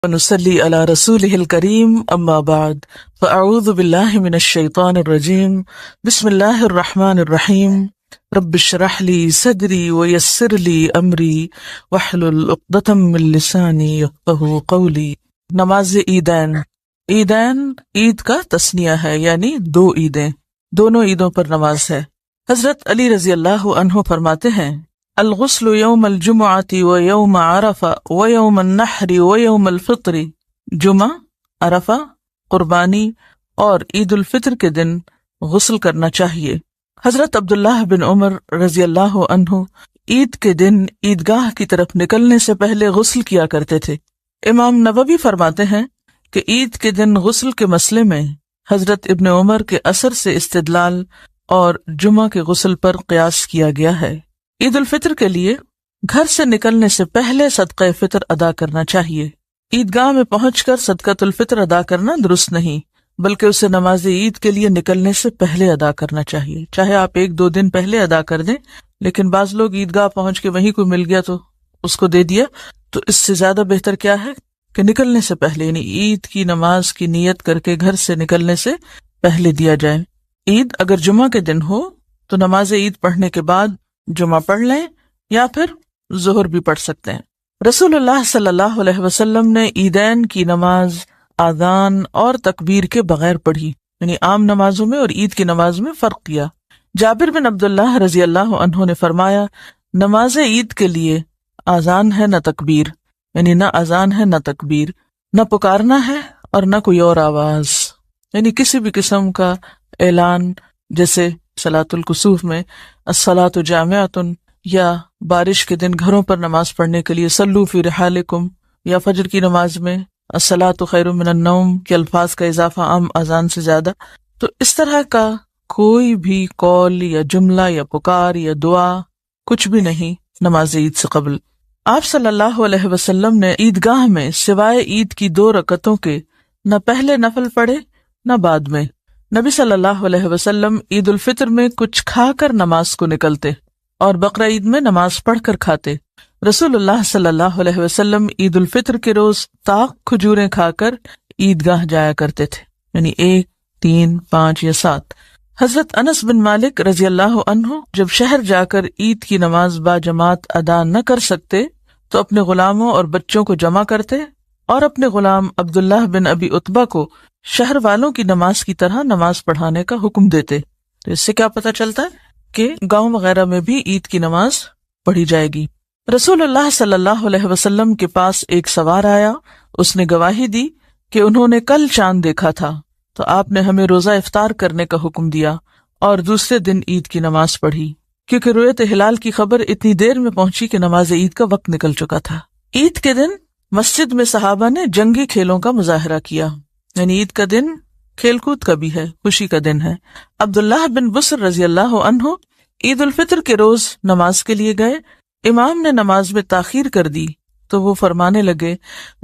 ونصلي على رسوله الكريم أما بعد فأعوذ بالله من الشيطان الرجيم بسم الله الرحمن الرحيم رب اشرح لي صدري ويسر لي أمري واحلل عقدة من لساني يفقهوا قولي۔ نماز عیدین، عیدین عید کا تسنیہ ہے، یعنی دو عیدیں، دونوں عیدوں پر نماز ہے۔ حضرت علی رضی اللہ عنہ فرماتے ہیں الغسل یوم الجمعۃ و یوم عرفہ و یوم النحر و یوم الفطر، جمعہ، عرفہ، قربانی اور عید الفطر کے دن غسل کرنا چاہیے۔ حضرت عبداللہ بن عمر رضی اللہ عنہ عید کے دن عیدگاہ کی طرف نکلنے سے پہلے غسل کیا کرتے تھے۔ امام نووی فرماتے ہیں کہ عید کے دن غسل کے مسئلے میں حضرت ابن عمر کے اثر سے استدلال اور جمعہ کے غسل پر قیاس کیا گیا ہے۔ عید الفطر کے لیے گھر سے نکلنے سے پہلے صدقہ فطر ادا کرنا چاہیے۔ عیدگاہ میں پہنچ کر صدقۃ الفطر ادا کرنا درست نہیں، بلکہ اسے نماز عید کے لیے نکلنے سے پہلے ادا کرنا چاہیے۔ چاہے آپ 1-2 دن پہلے ادا کر دیں، لیکن بعض لوگ عیدگاہ پہنچ کے وہیں کوئی مل گیا تو اس کو دے دیا، تو اس سے زیادہ بہتر کیا ہے کہ نکلنے سے پہلے، یعنی عید کی نماز کی نیت کر کے گھر سے نکلنے سے پہلے دیا جائے۔ عید اگر جمعہ کے دن ہو تو نماز عید پڑھنے کے بعد جمعہ پڑھ لیں یا پھر ظہر بھی پڑھ سکتے ہیں۔ رسول اللہ صلی اللہ علیہ وسلم نے عیدین کی نماز اذان اور تکبیر کے بغیر پڑھی، یعنی عام نمازوں میں اور عید کی نماز میں فرق کیا۔ جابر بن عبداللہ رضی اللہ عنہ نے فرمایا نماز عید کے لیے اذان ہے نہ تکبیر، یعنی نہ اذان ہے نہ تکبیر، نہ پکارنا ہے اور نہ کوئی اور آواز، یعنی کسی بھی قسم کا اعلان، جیسے صلاۃ الکسوف میں الصلاۃ جامعۃ، یا بارش کے دن گھروں پر نماز پڑھنے کے لیے صلوا فی رحالکم، یا فجر کی نماز میں الصلاۃ خیر من النوم کے الفاظ کا اضافہ عام اذان سے زیادہ۔ تو اس طرح کا کوئی بھی قول یا جملہ یا پکار یا دعا کچھ بھی نہیں نماز عید سے قبل۔ آپ صلی اللہ علیہ وسلم نے عیدگاہ میں سوائے عید کی 2 رکعتوں کے نہ پہلے نفل پڑھے نہ بعد میں۔ نبی صلی اللہ علیہ وسلم عید الفطر میں کچھ کھا کر نماز کو نکلتے اور بقرہ عید میں نماز پڑھ کر کھاتے۔ رسول اللہ صلی اللہ علیہ وسلم عید الفطر کے روز طاق کھجوریں کھا کر عیدگاہ جایا کرتے تھے، یعنی 1، 3، 5 یا 7۔ حضرت انس بن مالک رضی اللہ عنہ جب شہر جا کر عید کی نماز با جماعت ادا نہ کر سکتے تو اپنے غلاموں اور بچوں کو جمع کرتے اور اپنے غلام عبداللہ بن ابی عتبہ کو شہر والوں کی نماز کی طرح نماز پڑھانے کا حکم دیتے۔ تو اس سے کیا پتہ چلتا ہے کہ گاؤں وغیرہ میں بھی عید کی نماز پڑھی جائے گی۔ رسول اللہ صلی اللہ علیہ وسلم کے پاس ایک سوار آیا، اس نے گواہی دی کہ انہوں نے کل چاند دیکھا تھا، تو آپ نے ہمیں روزہ افطار کرنے کا حکم دیا اور دوسرے دن عید کی نماز پڑھی، کیونکہ رؤیت ہلال کی خبر اتنی دیر میں پہنچی کہ نماز عید کا وقت نکل چکا تھا۔ عید کے دن مسجد میں صحابہ نے جنگی کھیلوں کا مظاہرہ کیا، یعنی عید کا دن کھیل کود کا بھی ہے، خوشی کا دن ہے۔ عبداللہ بن بصر رضی اللہ عنہ عید الفطر کے روز نماز کے لیے گئے، امام نے نماز میں تاخیر کر دی تو وہ فرمانے لگے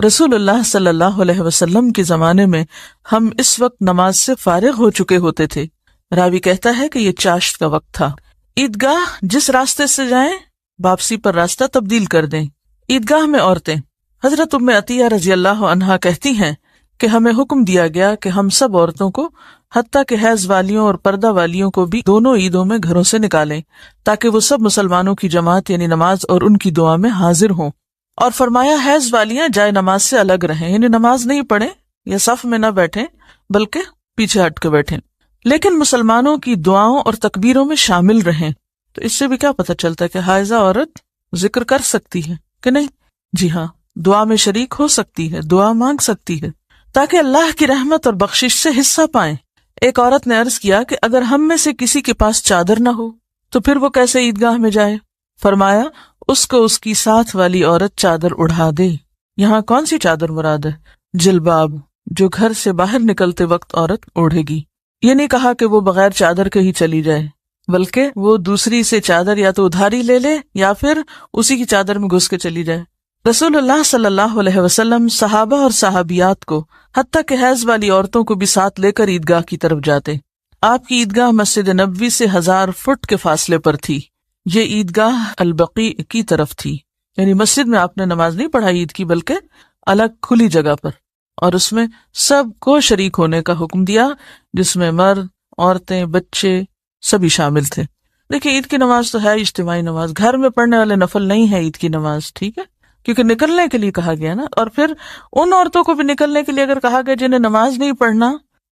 رسول اللہ صلی اللہ علیہ وسلم کے زمانے میں ہم اس وقت نماز سے فارغ ہو چکے ہوتے تھے۔ راوی کہتا ہے کہ یہ چاشت کا وقت تھا۔ عیدگاہ جس راستے سے جائیں واپسی پر راستہ تبدیل کر دیں۔ عیدگاہ میں عورتیں، حضرت ام عطیہ رضی اللہ عنہا کہتی ہیں کہ ہمیں حکم دیا گیا کہ ہم سب عورتوں کو، حتیٰ کہ حیض والیوں اور پردہ والیوں کو بھی، دونوں عیدوں میں گھروں سے نکالیں تاکہ وہ سب مسلمانوں کی جماعت یعنی نماز اور ان کی دعا میں حاضر ہوں۔ اور فرمایا حیض والیاں جائے نماز سے الگ رہیں، یعنی نماز نہیں پڑھیں یا صف میں نہ بیٹھیں بلکہ پیچھے ہٹ کے بیٹھیں، لیکن مسلمانوں کی دعاؤں اور تکبیروں میں شامل رہیں۔ تو اس سے بھی کیا پتہ چلتا ہے کہ حائضہ عورت ذکر کر سکتی ہے کہ نہیں؟ جی ہاں، دعا میں شریک ہو سکتی ہے، دعا مانگ سکتی ہے تاکہ اللہ کی رحمت اور بخشش سے حصہ پائیں۔ ایک عورت نے عرض کیا کہ اگر ہم میں سے کسی کے پاس چادر نہ ہو تو پھر وہ کیسے عیدگاہ میں جائے؟ فرمایا اس کو اس کی ساتھ والی عورت چادر اڑا دے۔ یہاں کون سی چادر مراد ہے؟ جلباب، جو گھر سے باہر نکلتے وقت عورت اوڑھے گی۔ یہ نہیں کہا کہ وہ بغیر چادر کے ہی چلی جائے، بلکہ وہ دوسری سے چادر یا تو ادھاری لے لے یا پھر اسی کی چادر میں گھس کے چلی جائے۔ رسول اللہ صلی اللہ علیہ وسلم صحابہ اور صحابیات کو، حتیٰ کہ حیض والی عورتوں کو بھی ساتھ لے کر عیدگاہ کی طرف جاتے۔ آپ کی عیدگاہ مسجد نبوی سے 1000 فٹ کے فاصلے پر تھی۔ یہ عیدگاہ البقیع کی طرف تھی، یعنی مسجد میں آپ نے نماز نہیں پڑھائی عید کی، بلکہ الگ کھلی جگہ پر، اور اس میں سب کو شریک ہونے کا حکم دیا، جس میں مرد، عورتیں، بچے سبھی شامل تھے۔ دیکھیں عید کی نماز تو ہے اجتماعی نماز، گھر میں پڑھنے والے نفل نہیں ہے عید کی نماز، ٹھیک ہے، کیونکہ نکلنے کے لیے کہا گیا نا۔ اور پھر ان عورتوں کو بھی نکلنے کے لیے اگر کہا گیا جنہیں نماز نہیں پڑھنا،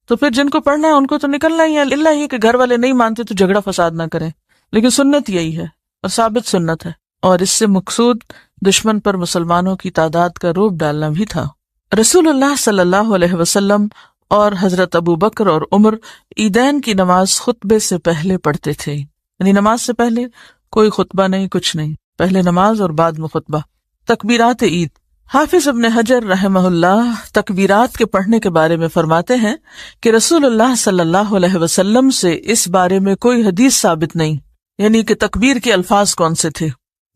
تو پھر جن کو پڑھنا ہے ان کو تو نکلنا ہی ہے، اللہ ہی کہ گھر والے نہیں مانتے تو جھگڑا فساد نہ کریں، لیکن سنت یہی ہے اور ثابت سنت ہے، اور اس سے مقصود دشمن پر مسلمانوں کی تعداد کا رعب ڈالنا بھی تھا۔ رسول اللہ صلی اللہ علیہ وسلم اور حضرت ابو بکر اور عمر عیدین کی نماز خطبے سے پہلے پڑھتے تھے، یعنی نماز سے پہلے کوئی خطبہ نہیں، کچھ نہیں، پہلے نماز اور بعد میں خطبہ۔ تکبیرات عید، حافظ ابن حجر رحمہ اللہ تکبیرات کے پڑھنے کے بارے میں فرماتے ہیں کہ رسول اللہ صلی اللہ علیہ وسلم سے اس بارے میں کوئی حدیث ثابت نہیں، یعنی کہ تکبیر کے الفاظ کون سے تھے۔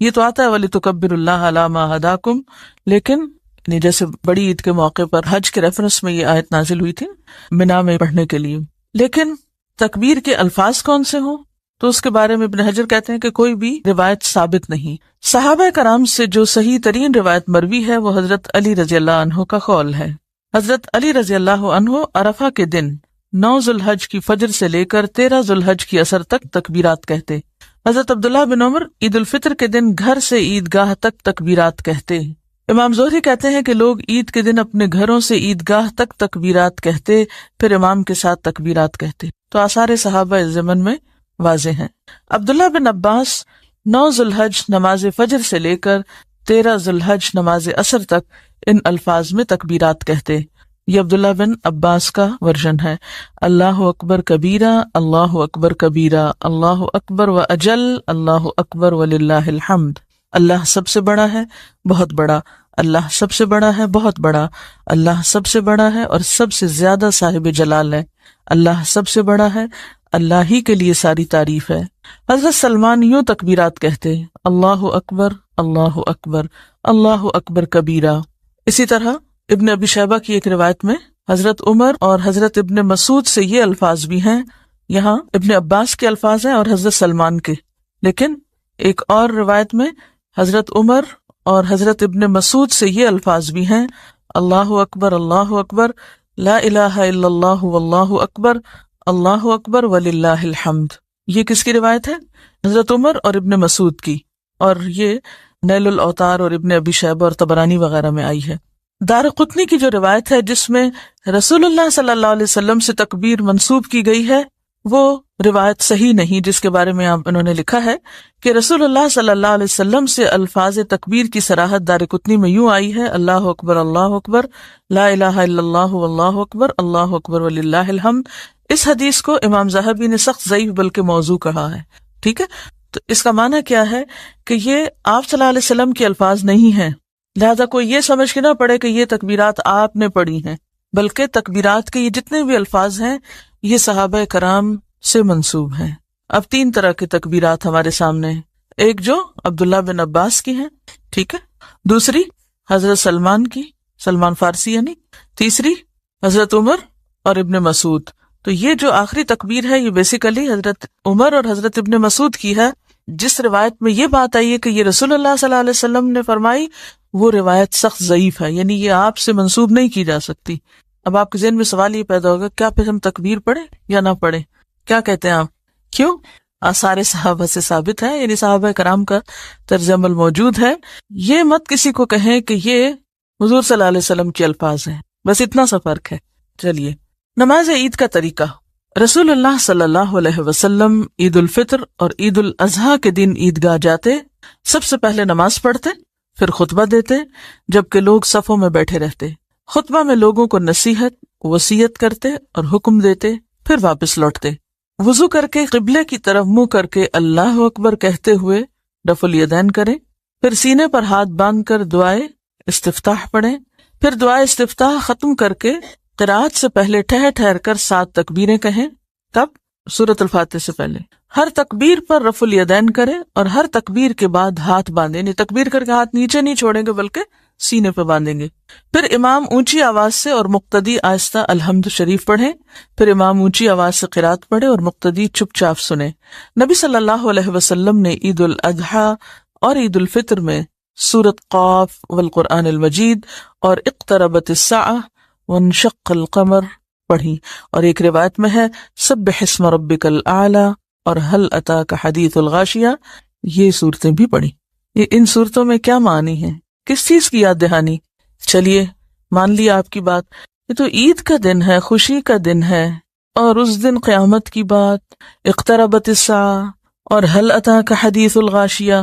یہ تو آتا ہے وَلِتُكَبِّرُ اللَّهَ عَلَى مَا هَدَاكُمْ، لیکن یعنی جیسے بڑی عید کے موقع پر حج کے ریفرنس میں یہ آیت نازل ہوئی تھی منا میں پڑھنے کے لیے، لیکن تکبیر کے الفاظ کون سے ہوں تو اس کے بارے میں ابن حجر کہتے ہیں کہ کوئی بھی روایت ثابت نہیں۔ صحابہ کرام سے جو صحیح ترین روایت مروی ہے وہ حضرت علی رضی اللہ عنہ کا قول ہے۔ حضرت علی رضی اللہ عنہ عرفہ کے دن 9 ذوالحج کی فجر سے لے کر 13 ذوالحج کی عصر تک تکبیرات کہتے۔ حضرت عبداللہ بن عمر عید الفطر کے دن گھر سے عیدگاہ تک تکبیرات کہتے۔ امام زہری کہتے ہیں کہ لوگ عید کے دن اپنے گھروں سے عیدگاہ تک تکبیرات کہتے، پھر امام کے ساتھ تکبیرات کہتے، تو آثار صحابہ اس زمن میں واضح ہیں۔ عبداللہ بن عباس 9 ذوالحج نماز فجر سے لے کر 13 ذوالحج نماز عصر تک ان الفاظ میں تکبیرات کہتے۔ یہ عبداللہ بن عباس کا ورژن ہے۔ اللہ اکبر کبیرہ، اللہ اکبر کبیرہ، اللہ اکبر و اجل، اللہ اکبر وللہ الحمد۔ اللہ سب سے بڑا ہے، بہت بڑا، اللہ سب سے بڑا ہے، بہت بڑا، اللہ سب سے بڑا ہے اور سب سے زیادہ صاحب جلال ہے، اللہ سب سے بڑا ہے، اللہ ہی کے لیے ساری تعریف ہے۔ حضرت سلمان یوں تکبیرات کہتے، اللہ اکبر، اللہ اکبر، اللہ اکبر کبیرہ۔ اسی طرح ابن ابی شیبہ کی ایک روایت میں حضرت عمر اور حضرت ابن مسعود سے یہ الفاظ بھی ہیں، یہاں ابن عباس کے الفاظ ہیں اور حضرت سلمان کے، لیکن ایک اور روایت میں حضرت عمر اور حضرت ابن مسعود سے یہ الفاظ بھی ہیں، اللہ اکبر، اللہ اکبر، لا الہ الا اللہ واللہ اکبر، اللہ اکبر وللہ الحمد۔ یہ کس کی روایت ہے؟ حضرت عمر اور ابن مسعود کی، اور یہ نیل الاوتار اور ابن ابی شیبہ اور طبرانی وغیرہ میں آئی ہے۔ دارقطنی کی جو روایت ہے جس میں رسول اللہ صلی اللہ علیہ وسلم سے تکبیر منسوب کی گئی ہے وہ روایت صحیح نہیں، جس کے بارے میں انہوں نے لکھا ہے کہ رسول اللہ صلی اللہ علیہ وسلم سے الفاظ تکبیر کی صراحت دارقطنی میں یوں آئی ہے، اللہ اکبر، اللہ اکبر، لا الہ الا اللہ واللہ اکبر، اللہ اکبر وللہ الحمد۔ اس حدیث کو امام ذہبی نے سخت ضعیف بلکہ موضوع کہا ہے، ٹھیک ہے۔ تو اس کا معنی کیا ہے کہ یہ آپ صلی اللہ علیہ وسلم کے الفاظ نہیں ہیں، لہذا کوئی یہ سمجھ کے نہ پڑے کہ یہ تکبیرات آپ نے پڑھی ہیں، بلکہ تکبیرات کے یہ جتنے بھی الفاظ ہیں یہ صحابہ کرام سے منسوب ہیں۔ اب 3 طرح کے تکبیرات ہمارے سامنے ہیں، ایک جو عبداللہ بن عباس کی ہیں، ٹھیک ہے، دوسری حضرت سلمان کی، سلمان فارسی یعنی، تیسری حضرت عمر اور ابن مسعود۔ تو یہ جو آخری تکبیر ہے یہ بیسیکلی حضرت عمر اور حضرت ابن مسعود کی ہے۔ جس روایت میں یہ بات آئی ہے کہ یہ رسول اللہ صلی اللہ علیہ وسلم نے فرمائی، وہ روایت سخت ضعیف ہے، یعنی یہ آپ سے منسوب نہیں کی جا سکتی۔ اب آپ کے ذہن میں سوال یہ پیدا ہوگا، کیا پھر ہم تکبیر پڑھیں یا نہ پڑھیں؟ کیا کہتے ہیں آپ؟ کیوں؟ آثار صحابہ سے ثابت ہے، یعنی صحابہ کرام کا طرز عمل موجود ہے۔ یہ مت کسی کو کہیں کہ یہ حضور صلی اللہ علیہ وسلم کے الفاظ ہیں، بس اتنا سا فرق ہے۔ چلیے، نماز عید کا طریقہ۔ رسول اللہ صلی اللہ علیہ وسلم عید الفطر اور عید الاضحیٰ کے دن عیدگاہ جاتے، سب سے پہلے نماز پڑھتے، پھر خطبہ دیتے، جبکہ لوگ صفوں میں بیٹھے رہتے۔ خطبہ میں لوگوں کو نصیحت، وصیت کرتے اور حکم دیتے، پھر واپس لوٹتے۔ وضو کر کے قبلے کی طرف منہ کر کے اللہ اکبر کہتے ہوئے رفع الیدین کریں، پھر سینے پر ہاتھ باندھ کر دعائے استفتاح پڑھیں، پھر دعائے استفتاح ختم کر کے قرأت سے پہلے ٹھہر ٹھہر کر 7 تکبیریں کہیں۔ کب؟ سورۃ الفاتحہ سے پہلے۔ ہر تکبیر پر رفع الیدین کریں اور ہر تکبیر کے بعد ہاتھ باندھیں، یعنی تکبیر کر کے ہاتھ نیچے نہیں چھوڑیں گے بلکہ سینے پہ باندھیں گے۔ پھر امام اونچی آواز سے اور مقتدی آہستہ الحمد شریف پڑھیں، پھر امام اونچی آواز سے قرأت پڑھے اور مقتدی چپ چاپ سنیں۔ نبی صلی اللہ علیہ وسلم نے عید الاضحیٰ اور عید الفطر میں سورت قاف والقرآن المجید اور اقتربت الساعہ وانشق القمر پڑھی، اور ایک روایت میں ہے سبح اسم ربک الاعلی اور هل اتاک حدیث الغاشیہ، یہ صورتیں بھی پڑھی۔ یہ ان صورتوں میں کیا معنی ہے، کس چیز کی یاد دہانی؟ چلیے مان لیا آپ کی بات، یہ تو عید کا دن ہے، خوشی کا دن ہے، اور اس دن قیامت کی بات، اقتربت الساعہ اور هل اتاک حدیث الغاشیہ،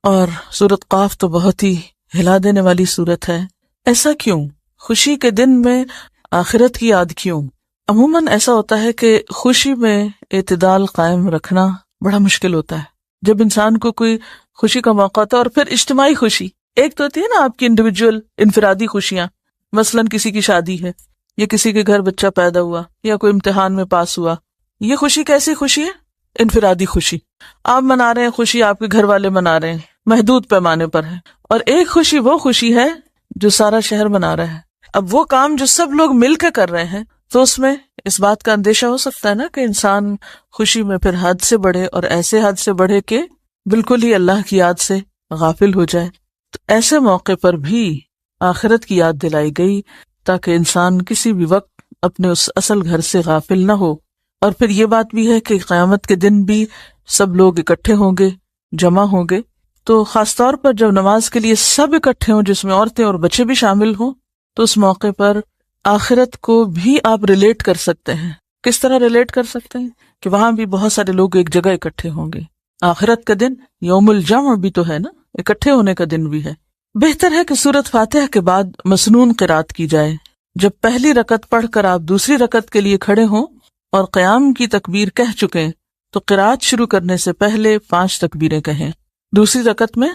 اور سورت قاف تو بہت ہی ہلا دینے والی سورت ہے۔ ایسا کیوں؟ خوشی کے دن میں آخرت کی یاد کیوں؟ عموماً ایسا ہوتا ہے کہ خوشی میں اعتدال قائم رکھنا بڑا مشکل ہوتا ہے۔ جب انسان کو کوئی خوشی کا موقع ہوتا ہے، اور پھر اجتماعی خوشی، ایک تو ہوتی ہے نا آپ کی انڈیویجول انفرادی خوشیاں، مثلاً کسی کی شادی ہے، یا کسی کے گھر بچہ پیدا ہوا، یا کوئی امتحان میں پاس ہوا، یہ خوشی کیسی خوشی ہے؟ انفرادی خوشی، آپ منا رہے ہیں خوشی، آپ کے گھر والے منا رہے ہیں، محدود پیمانے پر ہے۔ اور ایک خوشی وہ خوشی ہے جو سارا شہر منا رہا ہے۔ اب وہ کام جو سب لوگ مل کے کر رہے ہیں، تو اس میں اس بات کا اندیشہ ہو سکتا ہے نا کہ انسان خوشی میں پھر حد سے بڑھے، اور ایسے حد سے بڑھے کہ بالکل ہی اللہ کی یاد سے غافل ہو جائے۔ تو ایسے موقع پر بھی آخرت کی یاد دلائی گئی تاکہ انسان کسی بھی وقت اپنے اس اصل گھر سے غافل نہ ہو۔ اور پھر یہ بات بھی ہے کہ قیامت کے دن بھی سب لوگ اکٹھے ہوں گے، جمع ہوں گے، تو خاص طور پر جب نماز کے لیے سب اکٹھے ہوں، جس میں عورتیں اور بچے بھی شامل ہوں، تو اس موقع پر آخرت کو بھی آپ ریلیٹ کر سکتے ہیں۔ کس طرح ریلیٹ کر سکتے ہیں؟ کہ وہاں بھی بہت سارے لوگ ایک جگہ اکٹھے ہوں گے۔ آخرت کا دن یوم الجمع بھی تو ہے نا، اکٹھے ہونے کا دن بھی ہے۔ بہتر ہے کہ سورۃ فاتحہ کے بعد مسنون قرات کی جائے۔ جب پہلی رکعت پڑھ کر آپ دوسری رکعت کے لیے کھڑے ہوں اور قیام کی تکبیر کہہ چکیں، تو قرات شروع کرنے سے پہلے 5 تکبیریں کہیں۔ دوسری رکعت میں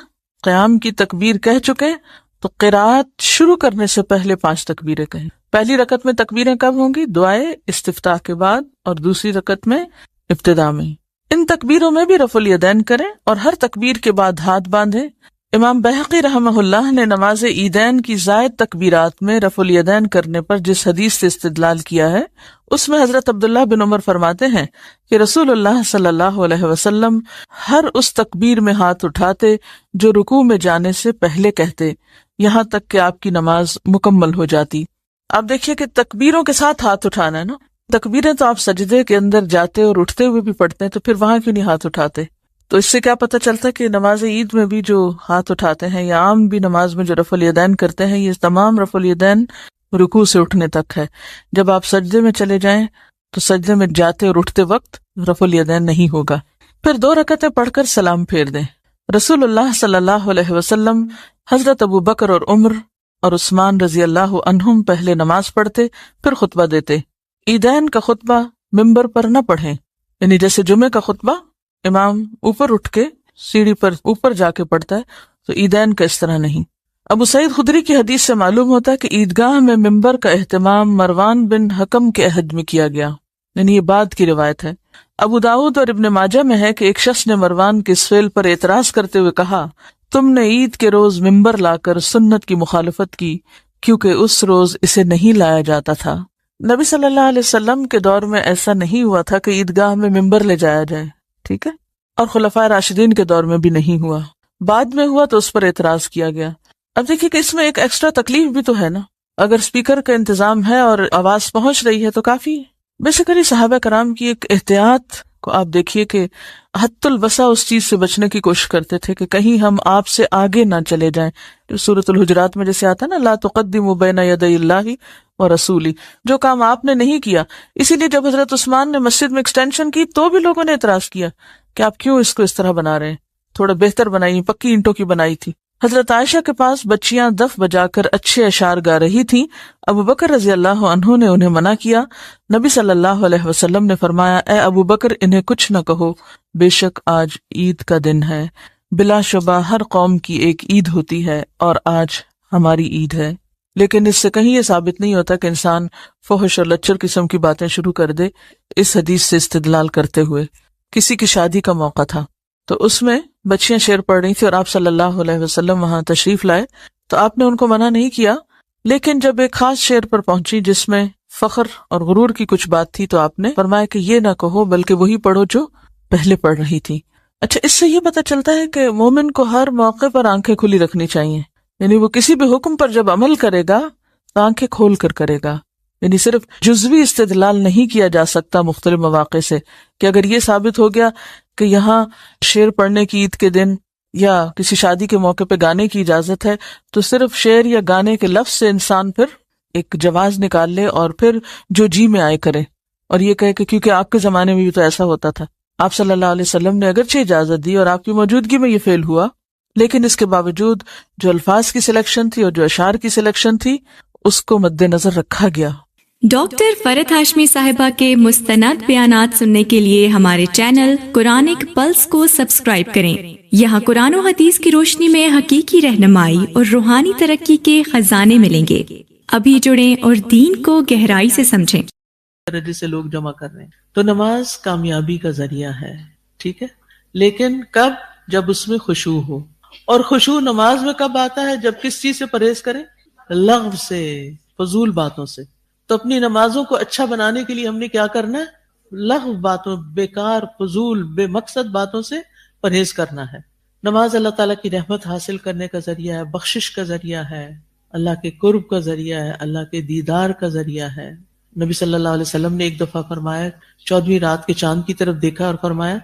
قیام کی تکبیر کہہ چکے تو قرات شروع کرنے سے پہلے 5 تکبیریں کہیں۔ پہلی رکعت میں تکبیریں کب ہوں گی؟ دعائے استفتاح کے بعد، اور دوسری رکعت میں ابتدا میں۔ ان تکبیروں میں بھی رفع الیدین کریں، اور ہر تکبیر کے بعد ہاتھ باندھیں۔ امام بہقی رحمہ اللہ نے نماز عیدین کی زائد تکبیرات میں رفع الیدین کرنے پر جس حدیث سے استدلال کیا ہے، اس میں حضرت عبداللہ بن عمر فرماتے ہیں کہ رسول اللہ صلی اللہ علیہ وسلم ہر اس تکبیر میں ہاتھ اٹھاتے جو رکوع میں جانے سے پہلے کہتے، یہاں تک کہ آپ کی نماز مکمل ہو جاتی۔ آپ دیکھیے کہ تکبیروں کے ساتھ ہاتھ اٹھانا ہے نا۔ تکبیریں تو آپ سجدے کے اندر جاتے اور اٹھتے ہوئے بھی پڑھتے ہیں، تو پھر وہاں کیوں نہیں ہاتھ اٹھاتے؟ تو اس سے کیا پتہ چلتا ہے کہ نماز عید میں بھی جو ہاتھ اٹھاتے ہیں، یا عام بھی نماز میں جو رفع الیدین کرتے ہیں، یہ تمام رفع الیدین رکوع سے اٹھنے تک ہے۔ جب آپ سجدے میں چلے جائیں تو سجدے میں جاتے اور اٹھتے وقت رفع الیدین نہیں ہوگا۔ پھر 2 رکعتیں پڑھ کر سلام پھیر دیں۔ رسول اللہ صلی اللہ علیہ وسلم، حضرت ابو بکر اور عمر اور عثمان رضی اللہ عنہم پہلے نماز پڑھتے، پھر خطبہ دیتے۔ عیدین کا خطبہ ممبر پر نہ پڑھیں، یعنی جیسے جمعے کا خطبہ امام اوپر اٹھ کے سیڑھی پر اوپر جا کے پڑھتا ہے، تو عیدین کا اس طرح نہیں۔ ابو سعید خدری کی حدیث سے معلوم ہوتا ہے کہ عیدگاہ میں ممبر کا اہتمام مروان بن حکم کے عہد میں کیا گیا، یعنی یہ بعد کی روایت ہے۔ ابو داؤد اور ابن ماجہ میں ہے کہ ایک شخص نے مروان کے اس فعل پر اعتراض کرتے ہوئے کہا، تم نے عید کے روز ممبر لا کر سنت کی مخالفت کی، کیونکہ اس روز اسے نہیں لایا جاتا تھا۔ نبی صلی اللہ علیہ وسلم کے دور میں ایسا نہیں ہوا تھا کہ عیدگاہ میں ممبر لے جایا جائے، ٹھیک ہے، اور خلفائے راشدین کے دور میں بھی نہیں ہوا۔ بعد میں ہوا تو اس پر اعتراض کیا گیا۔ اب دیکھیے کہ اس میں ایک ایکسٹرا تکلیف بھی تو ہے نا، اگر اسپیکر کا انتظام ہے اور آواز پہنچ رہی ہے تو کافی ہے۔ بیسیکلی صحابہ کرام کی ایک احتیاط کو آپ دیکھیے کہ حد الوسع اس چیز سے بچنے کی کوشش کرتے تھے کہ کہیں ہم آپ سے آگے نہ چلے جائیں۔ جو سورۃ الحجرات میں جیسے آتا ہے نا، لا تقدموا بین یدی اللہ ورسولہ، جو کام آپ نے نہیں کیا۔ اسی لیے جب حضرت عثمان نے مسجد میں ایکسٹینشن کی تو بھی لوگوں نے اعتراض کیا کہ آپ کیوں اس کو اس طرح بنا رہے ہیں، تھوڑا بہتر بنائی، پکی اینٹوں کی بنائی تھی۔ حضرت عائشہ کے پاس بچیاں دف بجا کر اچھے اشعار گا رہی تھیں، ابو بکر رضی اللہ عنہ نے انہیں منع کیا۔ نبی صلی اللہ علیہ وسلم نے فرمایا، اے ابو بکر انہیں کچھ نہ کہو، بے شک آج عید کا دن ہے، بلا شبہ ہر قوم کی ایک عید ہوتی ہے اور آج ہماری عید ہے۔ لیکن اس سے کہیں یہ ثابت نہیں ہوتا کہ انسان فحش اور لچر قسم کی باتیں شروع کر دے۔ اس حدیث سے استدلال کرتے ہوئے کسی کی شادی کا موقع تھا تو اس میں بچیاں شعر پڑھ رہی تھی اور آپ صلی اللہ علیہ وسلم وہاں تشریف لائے، تو آپ نے ان کو منع نہیں کیا، لیکن جب ایک خاص شعر پر پہنچی جس میں فخر اور غرور کی کچھ بات تھی تو آپ نے فرمایا کہ یہ نہ کہو بلکہ وہی پڑھو جو پہلے پڑھ رہی تھی۔ اچھا، اس سے یہ پتہ چلتا ہے کہ مومن کو ہر موقع پر آنکھیں کھلی رکھنی چاہیے، یعنی وہ کسی بھی حکم پر جب عمل کرے گا تو آنکھیں کھول کر کرے گا، یعنی صرف جزوی استدلال نہیں کیا جا سکتا مختلف مواقع سے کہ اگر یہ ثابت ہو گیا کہ یہاں شعر پڑھنے کی عید کے دن یا کسی شادی کے موقع پہ گانے کی اجازت ہے تو صرف شعر یا گانے کے لفظ سے انسان پھر ایک جواز نکال لے اور پھر جو جی میں آئے کرے، اور یہ کہے کہ کیونکہ آپ کے زمانے میں بھی تو ایسا ہوتا تھا، آپ صلی اللہ علیہ وسلم نے اگرچہ اجازت دی اور آپ کی موجودگی میں یہ فعل ہوا، لیکن اس کے باوجود جو الفاظ کی سلیکشن تھی اور جو اشعار کی سلیکشن تھی اس کو مد نظر رکھا گیا۔ ڈاکٹر فرحت ہاشمی صاحبہ کے مستند بیانات سننے کے لیے ہمارے چینل قرآنک پلس کو سبسکرائب کریں۔ یہاں قرآن و حدیث کی روشنی میں حقیقی رہنمائی اور روحانی ترقی کے خزانے ملیں گے۔ ابھی جڑیں اور دین کو گہرائی سے سمجھیں۔ جسے لوگ جمع کر رہے ہیں تو نماز کامیابی کا ذریعہ ہے، ٹھیک ہے، لیکن کب؟ جب اس میں خشوع ہو، اور خشوع نماز میں کب آتا ہے؟ جب کس چیز سے پرہیز کریں؟ لغو سے، فضول باتوں سے۔ تو اپنی نمازوں کو اچھا بنانے کے لیے ہم نے کیا کرنا ہے؟ لغو باتوں، بیکار، فضول، بے مقصد باتوں سے پرہیز کرنا ہے۔ نماز اللہ تعالیٰ کی رحمت حاصل کرنے کا ذریعہ ہے، بخشش کا ذریعہ ہے، اللہ کے قرب کا ذریعہ ہے، اللہ کے دیدار کا ذریعہ ہے۔ نبی صلی اللہ علیہ وسلم نے ایک دفعہ فرمایا، 14ویں رات کے چاند کی طرف دیکھا اور فرمایا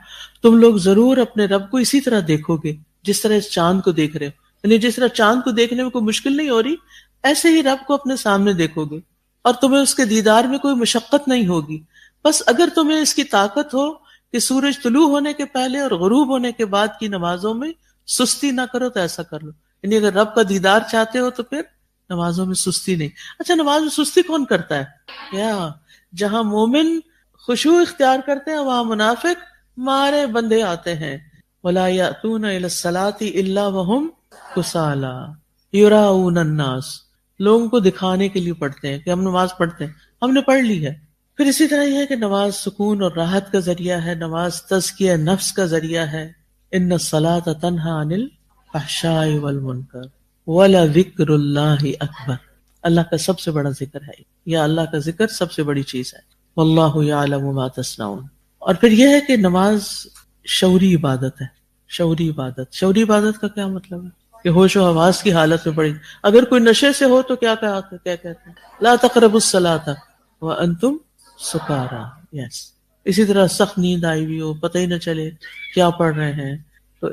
تم لوگ ضرور اپنے رب کو اسی طرح دیکھو گے جس طرح اس چاند کو دیکھ رہے ہو، یعنی جس طرح چاند کو دیکھنے میں کوئی مشکل نہیں ہو رہی، ایسے ہی رب کو اپنے سامنے دیکھو گے اور تمہیں اس کے دیدار میں کوئی مشقت نہیں ہوگی۔ بس اگر تمہیں اس کی طاقت ہو کہ سورج طلوع ہونے کے پہلے اور غروب ہونے کے بعد کی نمازوں میں سستی نہ کرو تو ایسا کر لو، یعنی اگر رب کا دیدار چاہتے ہو تو پھر نمازوں میں سستی نہیں۔ اچھا، نماز میں سستی کون کرتا ہے؟ یا جہاں مومن خشوع اختیار کرتے ہیں وہاں منافق مارے بندے آتے ہیں۔ وَلَا يَأْتُونَ إِلَى الصَّلَاةِ إِلَّا وَهُمْ كُسَالَىٰ يُرَاءُونَ النَّاسَ، لوگوں کو دکھانے کے لیے پڑھتے ہیں کہ ہم نماز پڑھتے ہیں، ہم نے پڑھ لی ہے۔ پھر اسی طرح یہ ہے کہ نماز سکون اور راحت کا ذریعہ ہے، نماز تزکیہ نفس کا ذریعہ ہے۔ إِنَّ الصَّلَاةَ تَنْهَىٰ عَنِ الْفَحْشَاءِ وَالْمُنكَرِ وَلَذِكْرُ اللَّهِ أَكْبَرُ، اللہ کا سب سے بڑا ذکر ہے، یا اللہ کا ذکر سب سے بڑی چیز ہے۔ واللہ یعلم ما تصنعون۔ اور پھر یہ ہے کہ نماز شعوری عبادت ہے، شعوری عبادت۔ شعوری عبادت کا کیا مطلب ہے؟ کہ ہوش و حواس کی حالت میں پڑھی۔ اگر کوئی نشے سے ہو تو کیا کہتے ہیں؟ لا تقربوا الصلاۃ وانتم سکارا، یس۔ اسی طرح سخت نیند آئی ہوئی ہو، پتہ ہی نہ چلے کیا پڑھ رہے ہیں، تو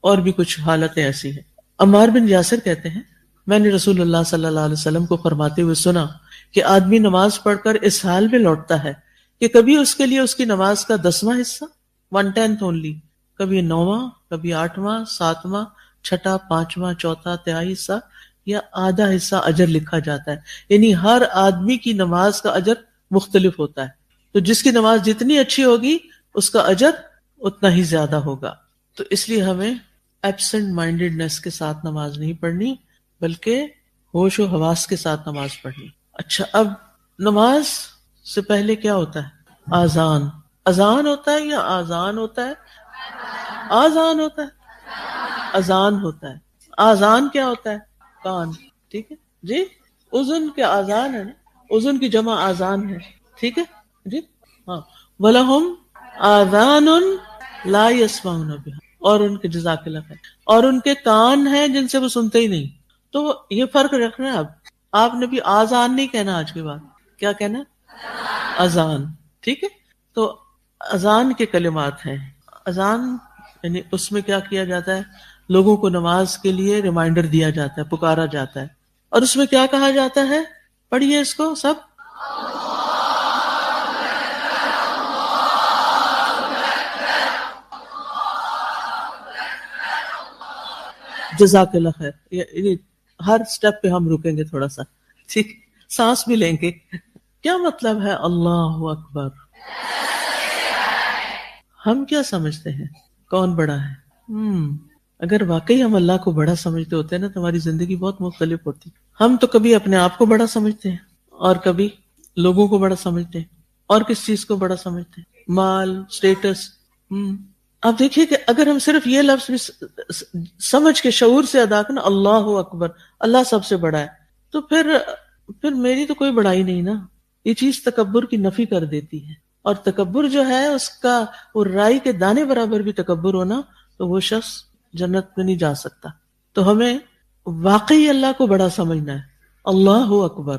اور بھی کچھ حالتیں ایسی ہیں۔ عمار بن یاسر کہتے ہیں میں نے رسول اللہ صلی اللہ علیہ وسلم کو فرماتے ہوئے سنا کہ آدمی نماز پڑھ کر اس حال میں لوٹتا ہے کہ کبھی اس کے لیے اس کی نماز کا 10واں حصہ، 1/10 اونلی، کبھی 9واں، کبھی 8واں، 7واں، 6واں، 5واں، 4واں، تہائی حصہ یا آدھا حصہ اجر لکھا جاتا ہے۔ یعنی ہر آدمی کی نماز کا اجر مختلف ہوتا ہے، تو جس کی نماز جتنی اچھی ہوگی اس کا اجر اتنا ہی زیادہ ہوگا۔ تو اس لیے ہمیں ایبسنٹ مائنڈیڈنس کے ساتھ نماز نہیں پڑھنی، بلکہ ہوش و حواس کے ساتھ نماز پڑھنی۔ اچھا، اب نماز سے پہلے کیا ہوتا ہے؟ آذان۔ اذان ہوتا ہے یا آذان ہوتا ہے؟ آذان ہوتا ہے، اذان ہوتا ہے۔ آذان کیا ہوتا ہے؟ کان، ٹھیک ہے جی۔ اذن کے آذان ہے نا، اذن کی جمع آذان ہے، ٹھیک ہے جی، ہاں۔ وَلَهُمْ آذَانٌ لَا يَسْمَعُونَ بِهَا، اور ان کے جزاک اللہ خیر، اور ان کے کان ہیں جن سے وہ سنتے ہی نہیں۔ تو یہ فرق رکھنا ہے۔ اب آپ نے بھی آذان نہیں کہنا، آج کے بعد کیا کہنا؟ اذان، ٹھیک ہے۔ تو اذان کے کلمات ہیں۔ اذان یعنی اس میں کیا کیا جاتا ہے؟ لوگوں کو نماز کے لیے ریمائنڈر دیا جاتا ہے، پکارا جاتا ہے، اور اس میں کیا کہا جاتا ہے؟ پڑھیے اس کو سب۔ جزاک اللہ خیر۔ یعنی ہر سٹیپ پہ ہم رکیں گے تھوڑا سا، ٹھیک، سانس بھی لیں گے۔ کیا مطلب ہے اللہ اکبر؟ ہم کیا سمجھتے ہیں کون بڑا ہے؟ اگر واقعی ہم اللہ کو بڑا سمجھتے ہوتے ہیں نا تو ہماری زندگی بہت مختلف ہوتی۔ ہم تو کبھی اپنے آپ کو بڑا سمجھتے ہیں، اور کبھی لوگوں کو بڑا سمجھتے ہیں، اور کس چیز کو بڑا سمجھتے ہیں؟ مال، سٹیٹس۔ آپ دیکھیے کہ اگر ہم صرف یہ لفظ بھی سمجھ کے شعور سے ادا کرنا، اللہ اکبر، اللہ سب سے بڑا ہے، تو پھر میری تو کوئی بڑائی نہیں نا۔ یہ چیز تکبر کی نفی کر دیتی ہے۔ اور تکبر جو ہے اس کا وہ رائی کے دانے برابر بھی تکبر ہونا تو وہ شخص جنت میں نہیں جا سکتا. تو ہمیں واقعی اللہ کو بڑا سمجھنا ہے. اللہ اکبر،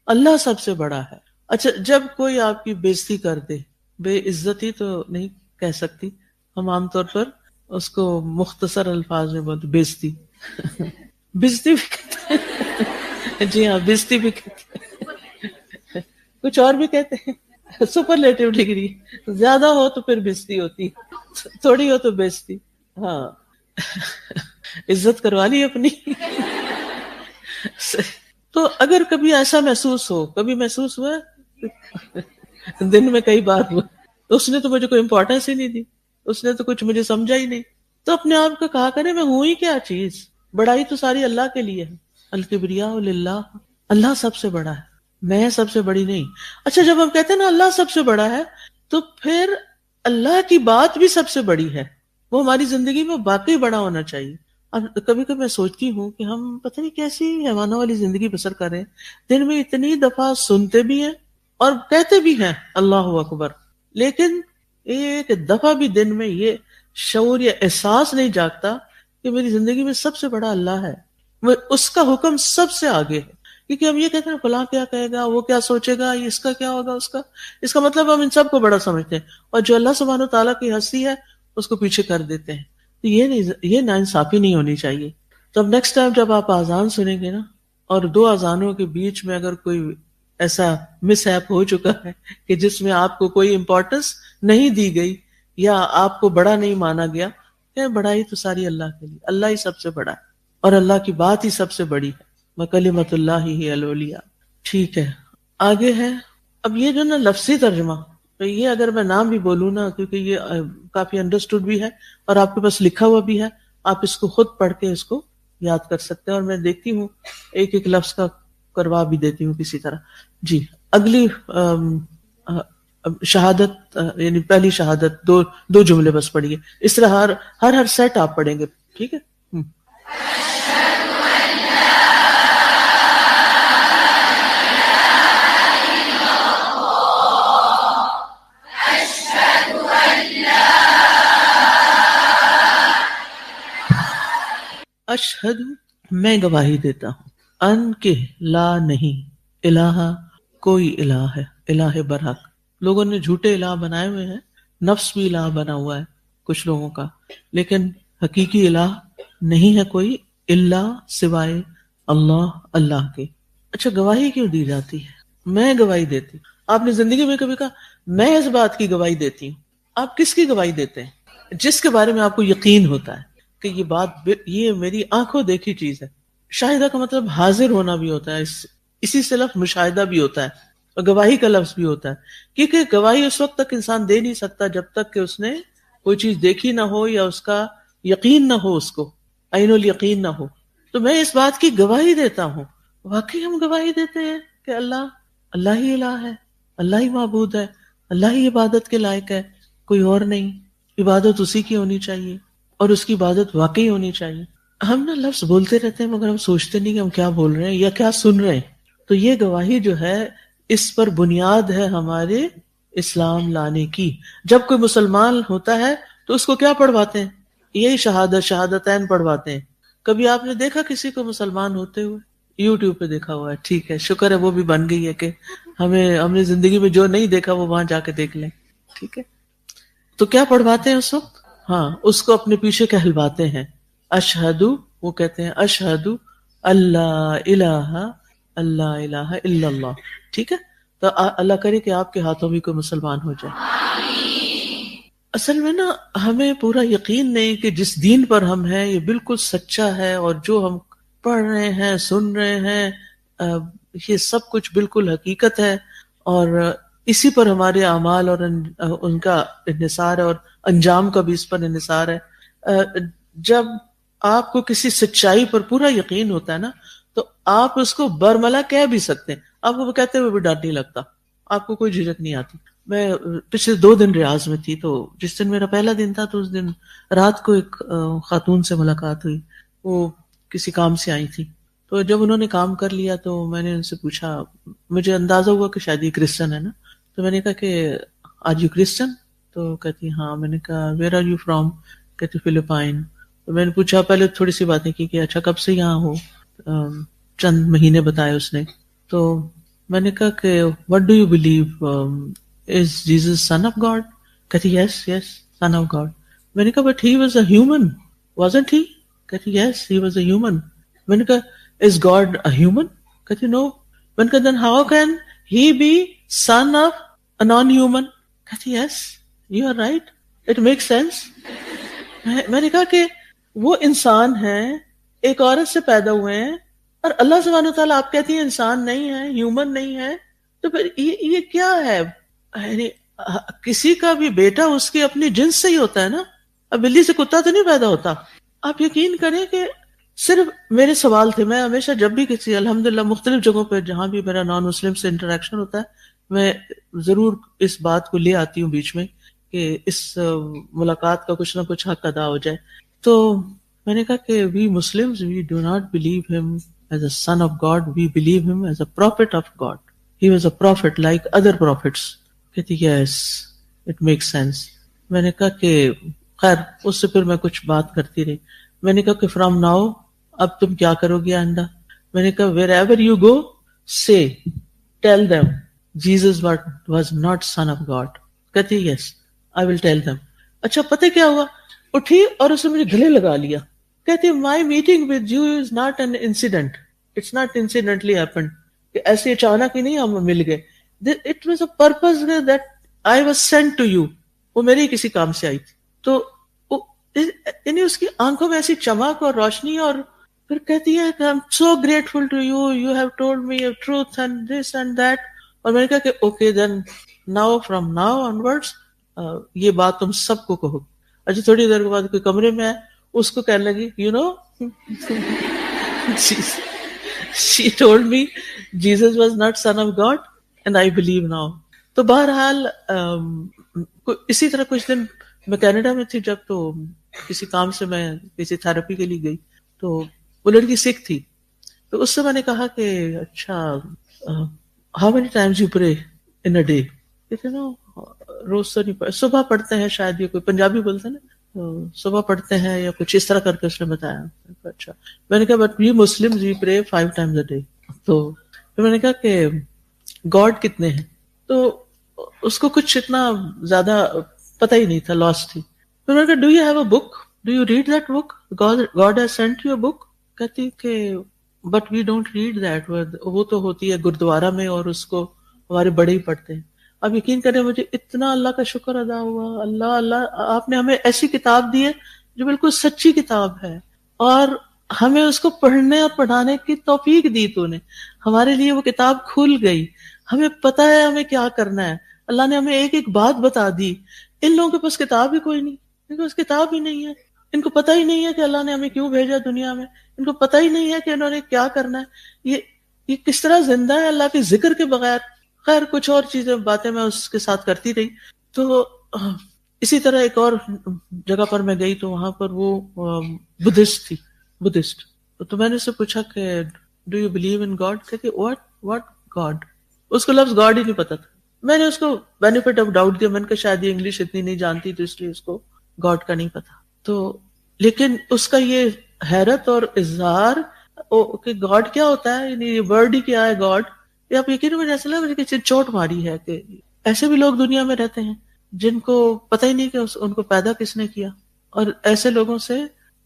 اللہ سب سے بڑا ہے. اچھا جب کوئی آپ کی بےزتی کر دے، بے عزتی تو نہیں کہہ سکتی، ہم عام طور پر اس کو مختصر الفاظ میں بولتے بےزتی. بےزتی بھی کہتے ہیں، جی ہاں بےزتی بھی کہتے ہیں، کچھ اور بھی کہتے ہیں. سپرلیٹو ڈگری زیادہ ہو تو پھر بےزتی ہوتی، تھوڑی ہو تو بےزتی. ہاں عزت کروا لی اپنی. تو اگر کبھی ایسا محسوس ہو، کبھی محسوس ہوا دن میں کئی بار ہوا، تو اس نے تو مجھے کوئی امپورٹنس ہی نہیں دی، اس نے تو کچھ مجھے سمجھا ہی نہیں، تو اپنے آپ کو کہا کرے میں ہوں ہی کیا چیز، بڑائی تو ساری اللہ کے لیے ہے. الکبریاء للہ، اللہ سب سے بڑا ہے، میں سب سے بڑی نہیں. اچھا جب ہم کہتے ہیں نا اللہ سب سے بڑا ہے، تو پھر اللہ کی بات بھی سب سے بڑی ہے، وہ ہماری زندگی میں واقعی بڑا ہونا چاہیے. اب کبھی کبھی میں سوچتی ہوں کہ ہم پتہ نہیں کیسی حیوانوں والی زندگی بسر کر رہے ہیں، دن میں اتنی دفعہ سنتے بھی ہیں اور کہتے بھی ہیں اللہ اکبر، لیکن ایک دفعہ بھی دن میں یہ شعور یا احساس نہیں جاگتا کہ میری زندگی میں سب سے بڑا اللہ ہے، اس کا حکم سب سے آگے ہے. کیونکہ ہم یہ کہتے ہیں فلاں کیا کہے گا، وہ کیا سوچے گا، اس کا کیا ہوگا، اس کا مطلب ہم ان سب کو بڑا سمجھتے ہیں، اور جو اللہ سبحانہ و تعالیٰ کی ہستی ہے اس کو پیچھے کر دیتے ہیں. تو یہ ناانصافی نہیں ہونی چاہیے. تو اب نیکسٹ ٹائم جب آپ اذان سنیں گے نا، اور دو اذانوں کے بیچ میں اگر کوئی ایسا مس ہیپ ہو چکا ہے کہ جس میں آپ کو کوئی امپورٹنس نہیں دی گئی یا آپ کو بڑا نہیں مانا گیا، کہ بڑائی تو ساری اللہ کے لیے، اللہ ہی سب سے بڑا ہے اور اللہ کی بات ہی سب سے بڑی ہے. وَكَلِمَةُ اللَّهِ هِيَ الْعُلْيَا. ٹھیک ہے، آگے ہے اب یہ جو نا لفظی ترجمہ، تو یہ اگر میں نام بھی بولوں نا، کیونکہ یہ کافی انڈرسٹوڈ بھی ہے اور آپ کے پاس لکھا ہوا بھی ہے، آپ اس کو خود پڑھ کے اس کو یاد کر سکتے ہیں، اور میں دیکھتی ہوں ایک ایک لفظ کا کروا بھی دیتی ہوں کسی طرح. جی اگلی شہادت، یعنی پہلی شہادت دو جملے بس پڑھیے، اس طرح ہر سیٹ آپ پڑھیں گے، ٹھیک ہے. اشہد، میں گواہی دیتا ہوں، ان کے لا نہیں، الہ کوئی الہ ہے، الہ برحق. لوگوں نے جھوٹے الہ بنائے ہوئے ہیں، نفس بھی الہ بنا ہوا ہے کچھ لوگوں کا، لیکن حقیقی الہ نہیں ہے کوئی الا سوائے اللہ کے. اچھا گواہی کیوں دی جاتی ہے؟ میں گواہی دیتی ہوں. آپ نے زندگی میں کبھی کہا میں اس بات کی گواہی دیتی ہوں؟ آپ کس کی گواہی دیتے ہیں؟ جس کے بارے میں آپ کو یقین ہوتا ہے کہ یہ بات یہ میری آنکھوں دیکھی چیز ہے. شاہدہ کا مطلب حاضر ہونا بھی ہوتا ہے، اسی سے لفظ مشاہدہ بھی ہوتا ہے اور گواہی کا لفظ بھی ہوتا ہے، کیونکہ گواہی اس وقت تک انسان دے نہیں سکتا جب تک کہ اس نے کوئی چیز دیکھی نہ ہو یا اس کا یقین نہ ہو، اس کو عین الیقین نہ ہو. تو میں اس بات کی گواہی دیتا ہوں. واقعی ہم گواہی دیتے ہیں کہ اللہ ہی الہ ہے، اللہ ہی معبود ہے، اللہ ہی عبادت کے لائق ہے، کوئی اور نہیں. عبادت اسی کی ہونی چاہیے اور اس کی عبادت واقعی ہونی چاہیے. ہم نا لفظ بولتے رہتے ہیں مگر ہم سوچتے نہیں کہ ہم کیا بول رہے ہیں یا کیا سن رہے ہیں. تو یہ گواہی جو ہے اس پر بنیاد ہے ہمارے اسلام لانے کی. جب کوئی مسلمان ہوتا ہے تو اس کو کیا پڑھواتے ہیں؟ یہی شہادتین پڑھواتے ہیں. کبھی آپ نے دیکھا کسی کو مسلمان ہوتے ہوئے؟ یوٹیوب پہ دیکھا ہوا ہے، ٹھیک ہے، شکر ہے وہ بھی بن گئی ہے کہ ہم نے زندگی میں جو نہیں دیکھا وہ وہاں جا کے دیکھ لیں. ٹھیک ہے، تو کیا پڑھواتے ہیں اس وقت؟ ہاں اس کو اپنے پیچھے کہلواتے ہیں اشہدو، وہ کہتے ہیں اشہدو اللہ الہ الا اللہ. ٹھیک ہے، تو اللہ کرے کہ آپ کے ہاتھوں بھی کوئی مسلمان ہو جائے. اصل میں نا ہمیں پورا یقین نہیں کہ جس دین پر ہم ہیں یہ بالکل سچا ہے، اور جو ہم پڑھ رہے ہیں سن رہے ہیں یہ سب کچھ بالکل حقیقت ہے، اور اسی پر ہمارے اعمال اور ان کا انحصار ہے، اور انجام کا بھی اس پر انحصار ہے. جب آپ کو کسی سچائی پر پورا یقین ہوتا ہے نا تو آپ اس کو برملا کہہ بھی سکتے ہیں، آپ کو کہتے ہوئے بھی ڈر نہیں لگتا، آپ کو کوئی جھجک نہیں آتی. میں پچھلے 2 دن ریاض میں تھی، تو جس دن میرا پہلا دن تھا تو اس دن رات کو ایک خاتون سے ملاقات ہوئی، وہ کسی کام سے آئی تھی. تو جب انہوں نے کام کر لیا تو میں نے ان سے پوچھا، مجھے اندازہ ہوا کہ شاید یہ کرسچن ہے نا، تو میں نے کہا کہ آر یو کرسچن؟ تو کہتی ہاں. میں نے کہا ویئر آر یو فرام؟ کہتی فلپائن. تو میں نے پوچھا پہلے تھوڑی سی باتیں کی کہ اچھا کب سے یہاں ہو. چند مہینے بتائے اس نے. تو میں نے کہا کہ what do you believe is Jesus son of God? کہتی yes yes son of God. میں نے کہا but he was a human wasn't he? کہتی yes he was a human. میں نے کہا از گاڈ اے ہیومن؟ کہتی نو. میں نے کہا then how can he be son of a non human? کہتی yes you are right it make sense. میں نے کہا کہ وہ انسان ہیں، ایک عورت سے پیدا ہوئے ہیں، اور اللہ سبحانہ وتعالیٰ آپ کہتی ہیں انسان نہیں ہے، ہیومن نہیں ہے، تو پھر یہ کیا ہے؟ یعنی کسی کا بھی بیٹا اس کی اپنی جنس سے ہی ہوتا ہے نا. اب بلی سے کتا تو نہیں پیدا ہوتا. آپ یقین کریں کہ صرف میرے سوال تھے. میں ہمیشہ جب بھی کسی الحمدللہ مختلف جگہوں پہ جہاں بھی میرا نان مسلم سے انٹریکشن ہوتا ہے میں ضرور اس بات کو لے آتی ہوں بیچ میں کہ اس ملاقات کا کچھ نہ کچھ حق ادا ہو جائے. تو میں نے کہا کہ we Muslims we do not believe him as a son of God, we believe him as a prophet of God. He was a prophet like other prophets. کہتی یس اٹ میک سینس. میں نے کہا کہ خیر اس سے پھر میں کچھ بات کرتی رہی. میں نے کہا کہ فرام ناؤ اب تم کیا کرو گی آئندہ؟ میں نے کہا where ever you go say tell them Jesus was not son of God. کہتی yes I will tell them. اچھا پتہ کیا ہوا؟ اٹھی اور اس نے مجھے گلے لگا لیا. کہتی my meeting with you is not an incident, it's not incidentally happened, کہ ایسے اچانک ہی نہیں ہم مل گئے. It was a purpose that I was sent to you. وہ میرے کسی کام سے آئی تھی. تو یعنی اس کی آنکھوں میں ایسی چمک اور روشنی، اور پھر کہتی ہے کہ I'm so grateful to you, you have told me your truth and this and that. اور میں نے کہا کہ okay then now from now onwards یہ بات تم سب کو کہو. اچھا تھوڑی دیر کے بعد کوئی کمرے میں آئے، اس کو کہنے لگی you know she told me Jesus was not son of God and I believe now. تو بہرحال اسی طرح کچھ دن میں کینیڈا میں تھی جب، تو کسی کام سے میں کسی تھراپی کے لیے گئی، تو وہ لڑکی سکھ تھی. تو اس سے میں نے کہا کہ اچھا how many Times you pray in a day? کہتے نا روز تو نہیں صبح پڑھتے ہیں شاید، یہ کوئی پنجابی بولتے ہیں نا، تو صبح پڑھتے ہیں یا کچھ اس طرح کر کے اس نے بتایا. اچھا میں نے کہا بٹ وی مسلمز وی پرے 5 times a day. تو پھر میں نے کہا کہ گاڈ کتنے ہیں؟ تو اس کو کچھ اتنا زیادہ پتہ ہی نہیں تھا، لاس تھی. پھر میں نے کہا do you have a book, do you read that book, God has sent you a book? کہتی کہ but we don't read that. وہ تو ہوتی ہے گردوارا میں اور اس کو ہمارے بڑے ہی پڑھتے ہیں. اب یقین کریں مجھے اتنا اللہ کا شکر ادا ہوا، اللہ آپ نے ہمیں ایسی کتاب دی ہے جو بالکل سچی کتاب ہے، اور ہمیں اس کو پڑھنے اور پڑھانے کی توفیق دی. تو نے ہمارے لیے وہ کتاب کھل گئی، ہمیں پتہ ہے ہمیں کیا کرنا ہے. اللہ نے ہمیں ایک ایک بات بتا دی. ان لوگوں کے پاس کتاب ہی کوئی نہیں، ان کے پاس کتاب ہی نہیں ہے. ان کو پتہ ہی نہیں ہے کہ اللہ نے ہمیں کیوں بھیجا دنیا میں. ان کو پتہ ہی نہیں ہے کہ انہوں نے کیا کرنا ہے. یہ کس طرح زندہ ہے اللہ کے ذکر کے بغیر. خیر کچھ اور چیزیں باتیں میں اس کے ساتھ کرتی رہی. تو اسی طرح ایک اور جگہ پر میں گئی تو وہاں پر وہ بدھسٹ تھی، بدھسٹ. تو میں نے اس سے پوچھا کہ do you believe in God? کہتی واٹ گاڈ؟ اس کو لفظ گاڈ ہی نہیں پتا تھا. میں نے اس کو بینیفٹ آف ڈاؤٹ دیا. میں نے کہا شاید یہ انگلش اتنی نہیں جانتی تو اس لیے اس کو گاڈ کا نہیں پتا. تو لیکن اس کا یہ حیرت اور اظہار کہ گاڈ کیا ہوتا ہے، یعنی یہ ورڈ ہی کیا ہے گاڈ. یہ آپ یقین مجھے ایسا لگا کہ چوٹ ماری ہے کہ ایسے بھی لوگ دنیا میں رہتے ہیں جن کو پتہ ہی نہیں کہ ان کو پیدا کس نے کیا. اور ایسے لوگوں سے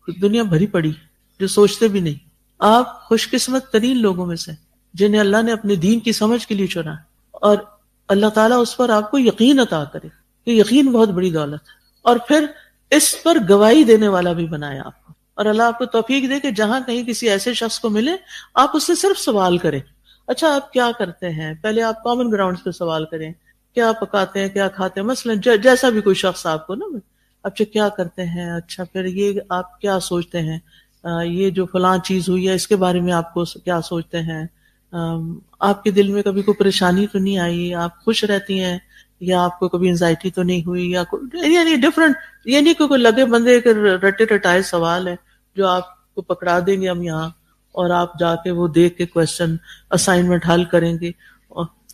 دنیا بھری پڑی جو سوچتے بھی نہیں. آپ خوش قسمت ترین لوگوں میں سے جنہیں اللہ نے اپنے دین کی سمجھ کے لیے چنا، اور اللہ تعالیٰ اس پر آپ کو یقین عطا کرے کہ یقین بہت بڑی دولت ہے. اور پھر اس پر گواہی دینے والا بھی بنایا آپ کو. اور اللہ آپ کو توفیق دے کہ جہاں کہیں کسی ایسے شخص کو ملے آپ اس سے صرف سوال کریں. اچھا آپ کیا کرتے ہیں؟ پہلے آپ کامن گراؤنڈز پہ سوال کریں، کیا پکاتے ہیں، کیا کھاتے ہیں، مثلا جیسا بھی کوئی شخص آپ کو نا، اچھا کیا کرتے ہیں، اچھا پھر یہ آپ کیا سوچتے ہیں، یہ جو فلاں چیز ہوئی ہے اس کے بارے میں آپ کو کیا سوچتے ہیں، آپ کے دل میں کبھی کوئی پریشانی تو نہیں آئی، آپ خوش رہتی ہیں، یا آپ کو کبھی انزائٹی تو نہیں ہوئی، یا یعنی ڈفرنٹ، یہ نہیں کہ کوئی لگے بندے کے رٹے رٹائے سوال ہے جو آپ کو پکڑا دیں گے ہم یہاں اور آپ جا کے وہ دیکھ کے کوشچن اسائنمنٹ حل کریں گے.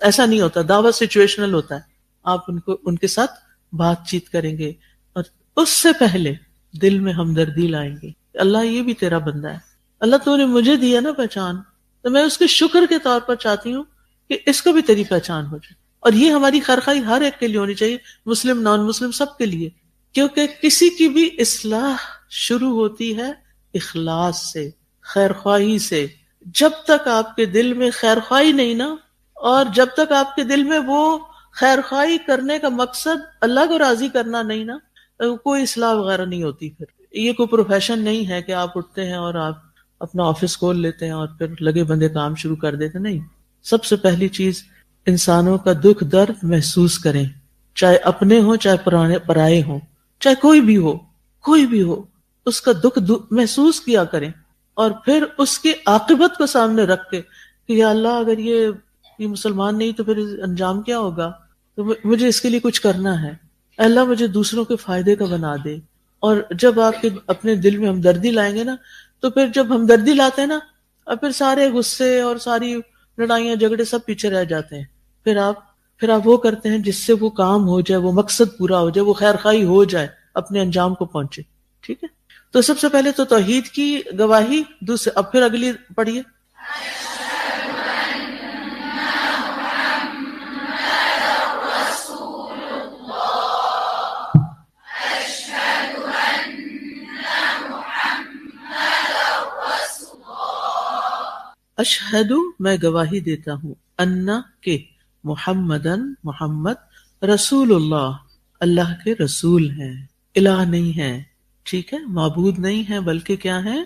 ایسا نہیں ہوتا. دعوت سچویشنل ہوتا ہے. آپ ان کے ساتھ بات چیت کریں گے، اور اس سے پہلے دل میں ہمدردی لائیں گے. اللہ یہ بھی تیرا بندہ ہے، اللہ تو نے مجھے دیا نا پہچان، تو میں اس کے شکر کے طور پر چاہتی ہوں کہ اس کو بھی تیری پہچان ہو جائے. اور یہ ہماری خیرخواہی ہر ایک کے لیے ہونی چاہیے، مسلم نان مسلم سب کے لیے، کیونکہ کسی کی بھی اصلاح شروع ہوتی ہے اخلاص سے، خیرخواہی سے. جب تک آپ کے دل میں خیرخواہی نہیں نا، اور جب تک آپ کے دل میں وہ خیرخواہی کرنے کا مقصد اللہ کو راضی کرنا نہیں نا، کوئی اصلاح وغیرہ نہیں ہوتی. پھر یہ کوئی پروفیشن نہیں ہے کہ آپ اٹھتے ہیں اور آپ اپنا آفس کھول لیتے ہیں اور پھر لگے بندے کام شروع کر دیتے. نہیں، سب سے پہلی چیز انسانوں کا دکھ درد محسوس کریں، چاہے اپنے ہوں چاہے پرائے ہوں، چاہے کوئی بھی ہو، اس کا دکھ محسوس کیا کریں، اور پھر اس کی عاقبت کو سامنے رکھ کے کہ یا اللہ اگر یہ مسلمان نہیں تو پھر انجام کیا ہوگا، تو مجھے اس کے لیے کچھ کرنا ہے، اللہ مجھے دوسروں کے فائدے کا بنا دے. اور جب آپ کے اپنے دل میں ہمدردی لائیں گے نا، تو پھر جب ہمدردی لاتے ہیں نا، اور پھر سارے غصے اور ساری لڑائیاں جھگڑے سب پیچھے رہ جاتے ہیں. پھر آپ وہ کرتے ہیں جس سے وہ کام ہو جائے، وہ مقصد پورا ہو جائے، وہ خیر خواہی ہو جائے، اپنے انجام کو پہنچے. ٹھیک ہے، تو سب سے پہلے تو توحید کی گواہی، دوسرے اب پھر اگلی پڑھیے. اشہد، میں گواہی دیتا ہوں، انا کہ محمدن محمد رسول اللہ اللہ کے رسول ہیں، الہ نہیں ہے. ٹھیک ہے، معبود نہیں ہے بلکہ کیا ہے،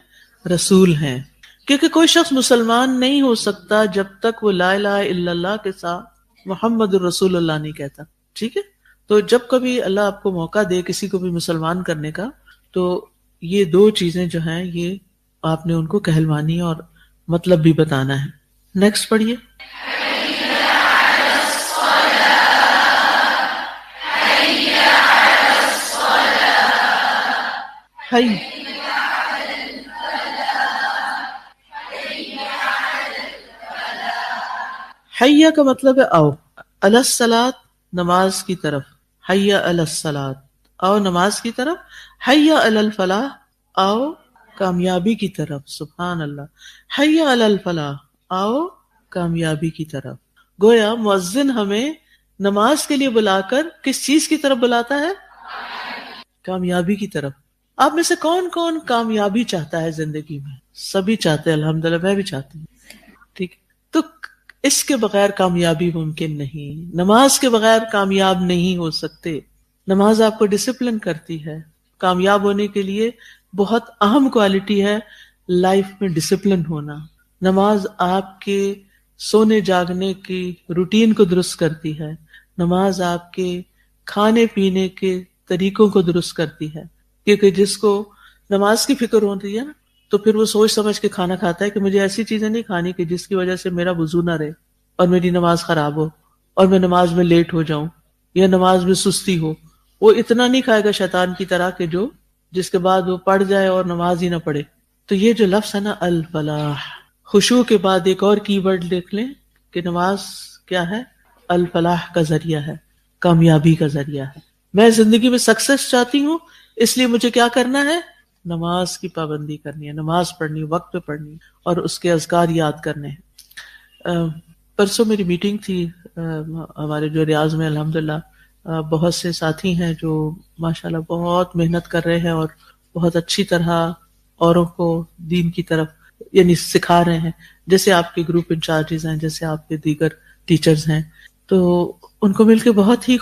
رسول ہیں. کیونکہ کوئی شخص مسلمان نہیں ہو سکتا جب تک وہ لا الہ الا اللہ کے ساتھ محمد الرسول اللہ نہیں کہتا. ٹھیک ہے، تو جب کبھی اللہ آپ کو موقع دے کسی کو بھی مسلمان کرنے کا، تو یہ دو چیزیں جو ہیں یہ آپ نے ان کو کہلوانی اور مطلب بھی بتانا ہے. نیکسٹ پڑھیے. حیا کا مطلب ہے آؤ، علی الصلاۃ نماز کی طرف، حیا علی الصلاۃ آؤ نماز کی طرف، حیا علی الفلاح آؤ کامیابی کی طرف. سبحان اللہ، حیا علی الفلاح آؤ کامیابی کی طرف. گویا مؤذن ہمیں نماز کے لیے بلا کر کس چیز کی طرف بلاتا ہے؟ کامیابی کی طرف. آپ میں سے کون کون کامیابی چاہتا ہے زندگی میں؟ سبھی چاہتے ہیں، الحمدللہ میں بھی چاہتی ہوں. ٹھیک، تو اس کے بغیر کامیابی ممکن نہیں، نماز کے بغیر کامیاب نہیں ہو سکتے. نماز آپ کو ڈسپلن کرتی ہے. کامیاب ہونے کے لیے بہت اہم کوالٹی ہے لائف میں ڈسپلن ہونا. نماز آپ کے سونے جاگنے کی روٹین کو درست کرتی ہے. نماز آپ کے کھانے پینے کے طریقوں کو درست کرتی ہے، کیونکہ جس کو نماز کی فکر ہوتی ہے نا، تو پھر وہ سوچ سمجھ کے کھانا کھاتا ہے کہ مجھے ایسی چیزیں نہیں کھانی کہ جس کی وجہ سے میرا وضو نہ رہے اور میری نماز خراب ہو اور میں نماز میں لیٹ ہو جاؤں یا نماز میں سستی ہو. وہ اتنا نہیں کھائے گا شیطان کی طرح کہ جس کے بعد وہ پڑھ جائے اور نماز ہی نہ پڑھے. تو یہ جو لفظ ہے نا الفلاح، خشوع کے بعد ایک اور کی ورڈ دیکھ لیں کہ نماز کیا ہے؟ الفلاح کا ذریعہ ہے، کامیابی کا ذریعہ ہے. میں زندگی میں سکسیس چاہتی ہوں، اس لیے مجھے کیا کرنا ہے؟ نماز کی پابندی کرنی ہے، نماز پڑھنی، وقت پہ پڑھنی اور اس کے اذکار یاد کرنے ہیں. پرسوں میری میٹنگ تھی ہمارے جو ریاض میں الحمدللہ بہت سے ساتھی ہیں جو ماشاءاللہ بہت محنت کر رہے ہیں اور بہت اچھی طرح اوروں کو دین کی طرف یعنی سکھا رہے ہیں، جیسے آپ کے گروپ انچارجز ہیں، جیسے آپ کے دیگر ٹیچرز ہیں. تو ان کو مل کے بہت ہی